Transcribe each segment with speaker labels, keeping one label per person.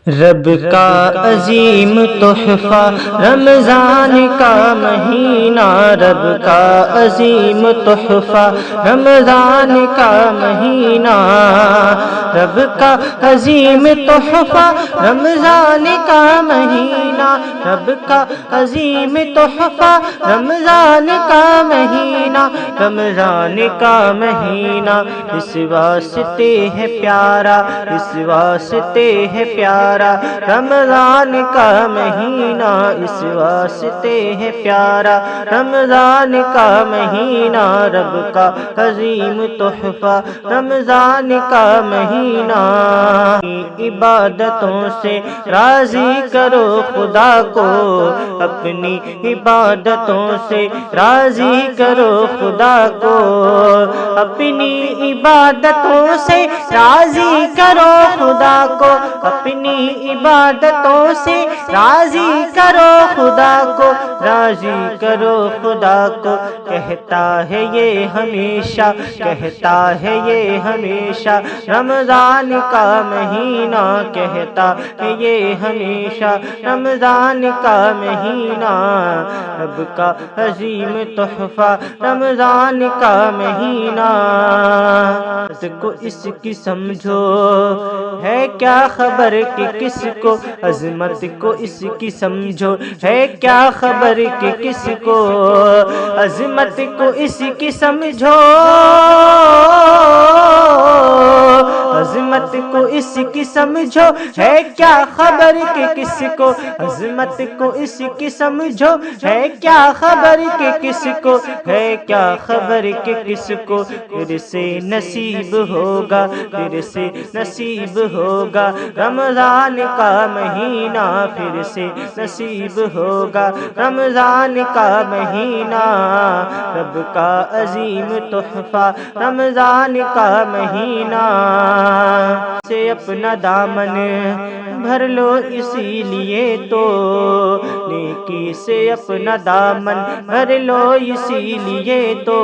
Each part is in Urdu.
Speaker 1: رب کا عظیم تحفہ رمضان کا مہینہ، رب کا عظیم تحفہ رمضان کا مہینہ، رب کا عظیم تحفہ رمضان کا مہینہ، رب کا عظیم تحفہ رمضان کا مہینہ، رمضان کا مہینہ اس واسطے ہے پیارا، اس واسطے ہے پیارا، رمضان کا مہینہ اس واسطے ہے پیارا، رمضان کا مہینہ، رب کا عظیم تحفہ رمضان کا مہینہ، عبادتوں سے راضی کرو خدا کو، اپنی عبادتوں سے راضی کرو خدا کو، اپنی عبادتوں سے راضی کرو خدا کو، اپنی عبادتوں سے راضی کرو خدا کو، راضی کرو خدا کو، کہتا ہے یہ ہمیشہ، کہتا ہے یہ ہمیشہ، رمضان کا مہینہ کہتا ہے یہ ہمیشہ، رمضان کا مہینہ، رب کا عظیم تحفہ رمضان کا مہینہ، اس کو اس کی سمجھو ہے کیا خبر کہ کس کو، عظمت کو اس کی سمجھو ہے کیا خبر کہ کس کو، عظمت کو اس کی سمجھو، عظمت کو اس کی سمجھو ہے کیا خبر کہ کس کو، عظمت کو اس کی سمجھو ہے کیا خبر کہ کس کو، ہے کیا خبر کہ کس کو، پھر سے نصیب ہوگا، پھر سے نصیب ہوگا رمضان کا مہینہ، پھر سے نصیب ہوگا رمضان کا مہینہ، رب کا عظیم تحفہ رمضان کا مہینہ، سے اپنا دامن بھر لو اسی لیے تو، نیکی سے اپنا دامن بھر لو اسی لیے تو،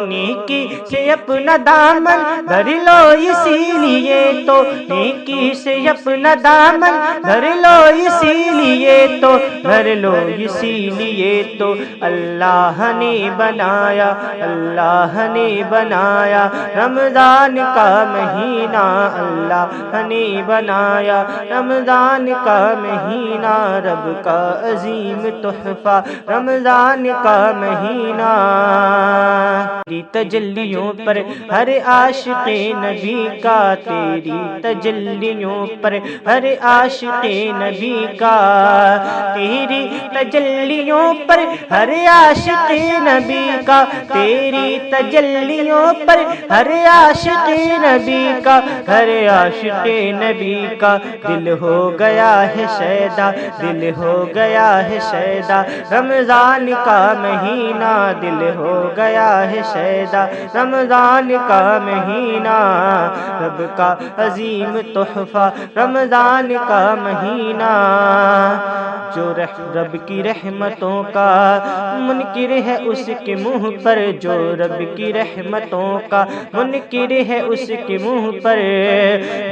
Speaker 1: نیکی سے اپنا دامن بھر لو اسی لیے تو، نیکی سے اپنا دامن بھر لو اسی لیے تو، بھر لو اسی لیے تو، اللہ نے بنایا، اللہ نے بنایا رمضان کا مہینہ، اللہ نے بنایا رمضان کا مہینہ، رب کا عظیم تحفہ رمضان کا مہینہ، تیری تجلیوں پر ہر عاشق نبی کا، تیری تجلیوں پر ہر عاشق نبی کا، تیری تجلیوں پر ہر عاشق نبی کا، تیری تجلیوں پر ہر عاشق نبی کا، ہر عاشق نبی کا، دل ہو گیا ہے شیدا، دل ہو گیا ہے شیدا رمضان کا مہینہ، دل ہو گیا ہے شیدا رمضان کا مہینہ، رب کا عظیم تحفہ رمضان کا مہینہ، جو رب کی رحمتوں کا منکر ہے اس کے منہ پر، جو رب کی رحمتوں کا منکر ہے اس کے منہ پر،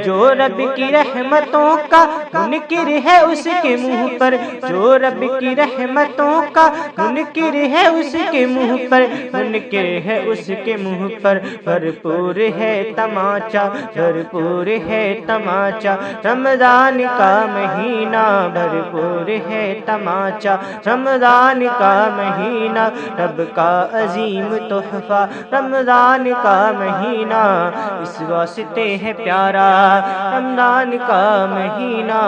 Speaker 1: جو رب کی رحمتوں کا منکر ہے اس کے منہ پر، جو رب کی رحمتوں کا منکر ہے اس کے منہ پر، منکر ہے اس کے منہ پر، بھرپور ہے تماچا، بھرپور ہے تماچا رمضان کا مہینہ، بھرپور ہے تماچا رمضان کا مہینہ، رب کا عظیم تحفہ رمضان کا مہینہ اس واسطے ہے پیارا رمضان کا مہینہ۔